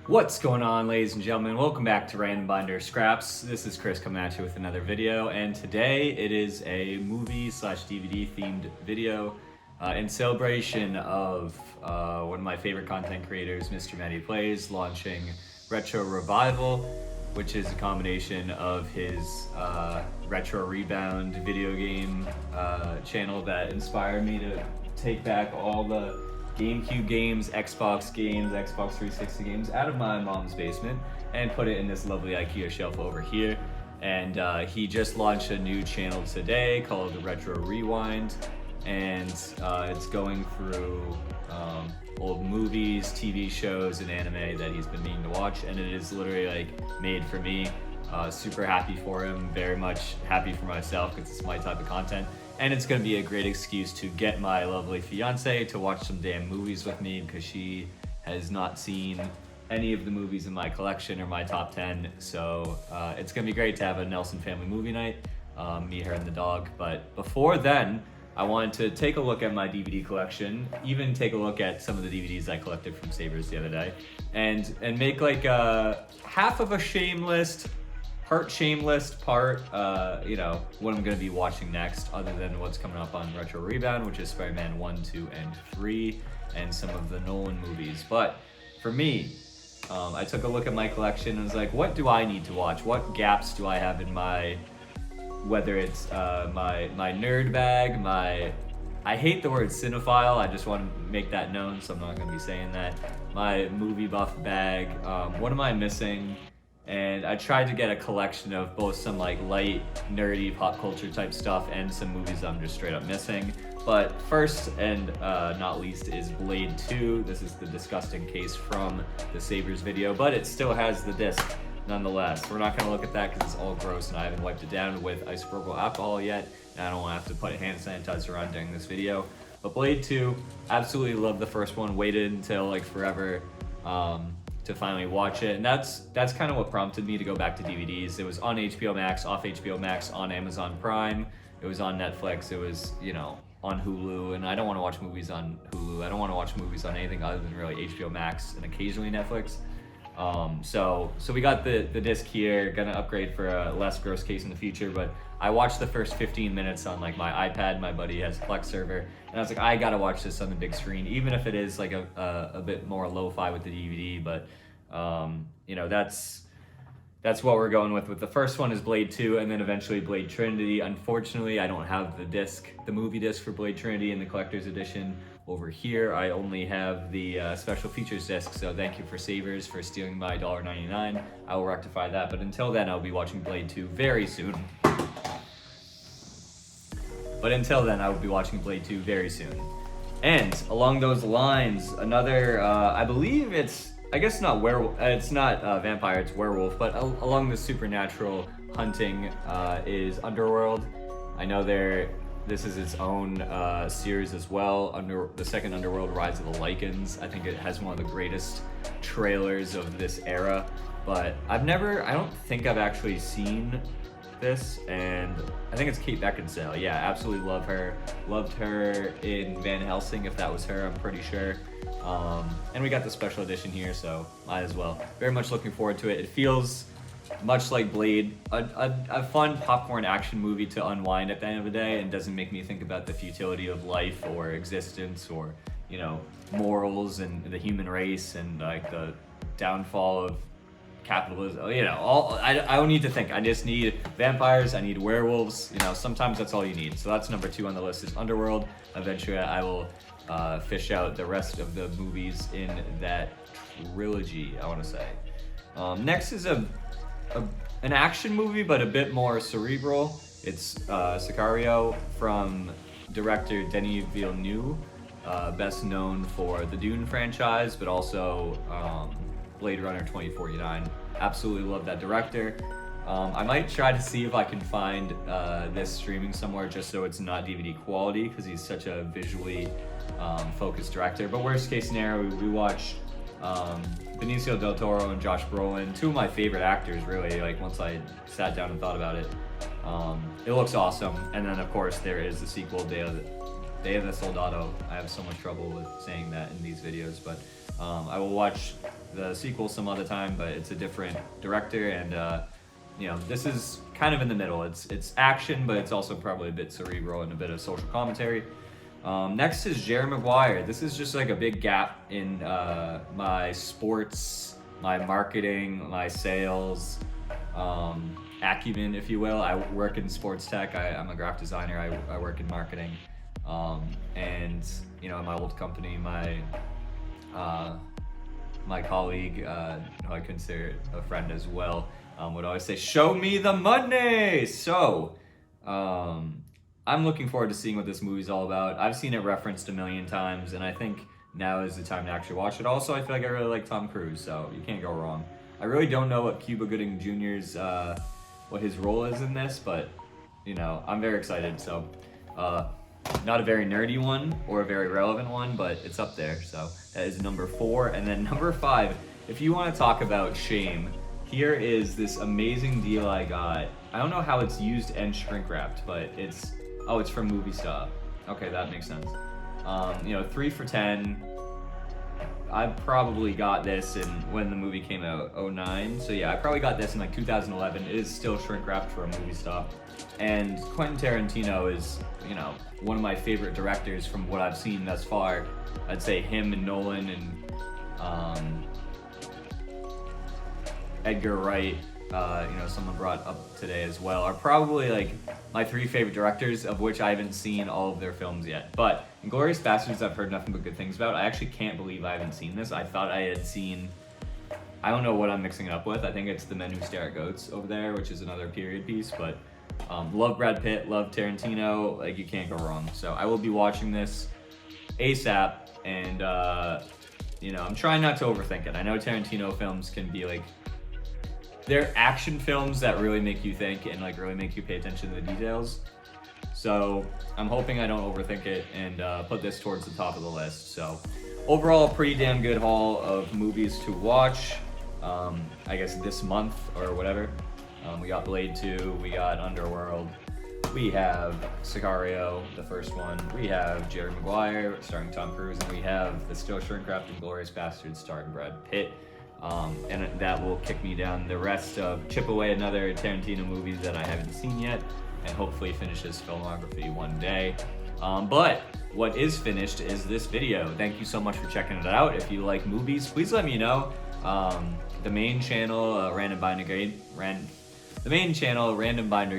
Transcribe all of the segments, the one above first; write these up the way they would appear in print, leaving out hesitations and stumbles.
What's going on, ladies and gentlemen? Welcome back to Random Binder Scraps. This is Chris coming at you with another video, and today it is a movie/DVD themed video in celebration of one of my favorite content creators, Mr. Matty Plays, launching Retro Revival, which is a combination of his Retro Rebound video game channel that inspired me to take back all the GameCube games, Xbox games, Xbox 360 games out of my mom's basement and put it in this lovely IKEA shelf over here. And he just launched a new channel today called Retro Rewind, and it's going through old movies, TV shows, and anime that he's been meaning to watch, and it is literally like made for me. Super happy for him, very much happy for myself because it's my type of content. And it's going to be a great excuse to get my lovely fiance to watch some damn movies with me because she has not seen any of the movies in my collection or my top 10. So it's going to be great to have a Nelson family movie night, me, her, and the dog. But before then, I wanted to take a look at my DVD collection, even take a look at some of the DVDs I collected from Savers the other day, and make like a half of a shame list, part shameless, part, what I'm going to be watching next, other than what's coming up on Retro Rebound, which is Spider-Man 1, 2, and 3, and some of the Nolan movies. But for me, I took a look at my collection and was like, what do I need to watch? What gaps do I have in my, whether it's my nerd bag, I hate the word cinephile, I just want to make that known, so I'm not going to be saying that, my movie buff bag, what am I missing? And I tried to get a collection of both some like light, nerdy pop culture type stuff and some movies I'm just straight up missing. But first and not least is Blade 2. This is the disgusting case from the Savers video, but it still has the disc nonetheless. We're not going to look at that because it's all gross and I haven't wiped it down with isopropyl alcohol yet, and I don't want to have to put hand sanitizer on during this video. But Blade 2, absolutely love the first one, waited until like forever to finally watch it, and that's kind of what prompted me to go back to DVDs. It was on HBO Max, off HBO Max, on Amazon Prime, it was on Netflix, it was, on Hulu, and I don't want to watch movies on Hulu. I don't want to watch movies on anything other than really HBO Max and occasionally Netflix. So we got the disc here, gonna upgrade for a less gross case in the future, but I watched the first 15 minutes on like my iPad. My buddy has a Plex server, and I was like, I gotta watch this on the big screen, even if it is like a bit more lo-fi with the DVD, but that's what we're going with. The first one is Blade 2, and then eventually Blade Trinity. Unfortunately, I don't have the movie disc for Blade Trinity in the collector's edition over here. I only have the special features disc, so thank you for Savers for stealing my $1.99. I will rectify that, but until then, I'll be watching Blade 2 very soon. And along those lines, another, I believe it's not werewolf, it's not vampire, it's werewolf, but along the supernatural hunting is Underworld. I know this is its own series as well, the second Underworld, Rise of the Lycans. I think it has one of the greatest trailers of this era, but I don't think I've actually seen this, and I think it's Kate Beckinsale. Yeah, absolutely love her. Loved her in Van Helsing, if that was her, I'm pretty sure. And we got the special edition here, so might as well. Very much looking forward to it. It feels much like Blade, a fun popcorn action movie to unwind at the end of the day, and doesn't make me think about the futility of life or existence or, morals and the human race and like the downfall of capitalism. I don't need to think. I just need vampires, I need werewolves, sometimes that's all you need. So that's number 2 on the list is Underworld. Eventually I will fish out the rest of the movies in that trilogy, I want to say. Next is an action movie, but a bit more cerebral. It's Sicario from director Denis Villeneuve, best known for the Dune franchise, but also Blade Runner 2049. Absolutely love that director. I might try to see if I can find this streaming somewhere just so it's not DVD quality, because he's such a visually focused director. But worst case scenario, we watch Benicio del Toro and Josh Brolin, 2 of my favorite actors, really, like once I sat down and thought about it. It looks awesome. And then of course there is the sequel, Day of the Soldado. I have so much trouble with saying that in these videos, but I will watch the sequel some other time, but it's a different director, and you know, this is kind of in the middle. It's action, but it's also probably a bit cerebral and a bit of social commentary. Next is Jerry Maguire. This is just like a big gap in my sports, my marketing, my sales acumen, if you will. I work in sports tech. I'm a graphic designer. I work in marketing. And you know, in my old company, my colleague, who I consider a friend as well, would always say, "Show me the money." So I'm looking forward to seeing what this movie's all about. I've seen it referenced a million times, and I think now is the time to actually watch it. Also, I feel like I really like Tom Cruise, so you can't go wrong. I really don't know what Cuba Gooding Jr.'s what his role is in this, but you know, I'm very excited. So not a very nerdy one or a very relevant one, but it's up there. So that is number 4. And then number 5, if you want to talk about shame, here is this amazing deal I got. I don't know how it's used and shrink wrapped, but it's from Movie Stop. Okay, that makes sense. You know, 3 for $10. I probably got this in when the movie came out, 2009. So yeah, I probably got this in like 2011. It is still shrink wrapped for a Movie Stop. And Quentin Tarantino is, you know, one of my favorite directors from what I've seen thus far. I'd say him and Nolan and Edgar Wright, you know, someone brought up today as well, are probably like my 3 favorite directors, of which I haven't seen all of their films yet. But Inglourious Basterds, I've heard nothing but good things about. I actually can't believe I haven't seen this. I thought I had seen, I don't know what I'm mixing it up with. I think it's The Men Who Stare at Goats over there, which is another period piece, but love Brad Pitt, love Tarantino, like you can't go wrong. So I will be watching this ASAP, and you know, I'm trying not to overthink it. I know Tarantino films can be like, they're action films that really make you think and like really make you pay attention to the details. So I'm hoping I don't overthink it and put this towards the top of the list. So overall, a pretty damn good haul of movies to watch. I guess this month or whatever. We got Blade 2, we got Underworld, we have Sicario, the first one, we have Jerry Maguire starring Tom Cruise, and we have the still shrink-wrapped Inglourious Basterds starring Brad Pitt. And that will kick me down the rest of, chip away another Tarantino movies that I haven't seen yet, and hopefully finish his filmography one day. But what is finished is this video. Thank you so much for checking it out. If you like movies, please let me know. The main channel, Random Binder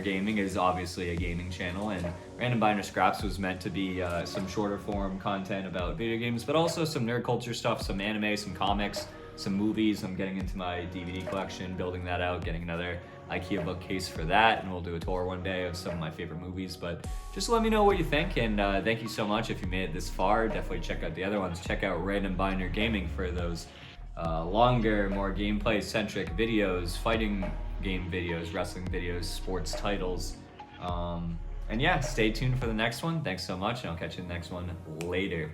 Gaming, is obviously a gaming channel, and Random Binder Scraps was meant to be some shorter form content about video games, but also some nerd culture stuff, some anime, some comics, some movies. I'm getting into my DVD collection, building that out, getting another IKEA bookcase for that, and we'll do a tour one day of some of my favorite movies. But just let me know what you think, and thank you so much if you made it this far. Definitely check out the other ones. Check out Random Binder Gaming for those longer, more gameplay-centric videos, fighting game videos, wrestling videos, sports titles. And yeah, stay tuned for the next one. Thanks so much, and I'll catch you in the next one later.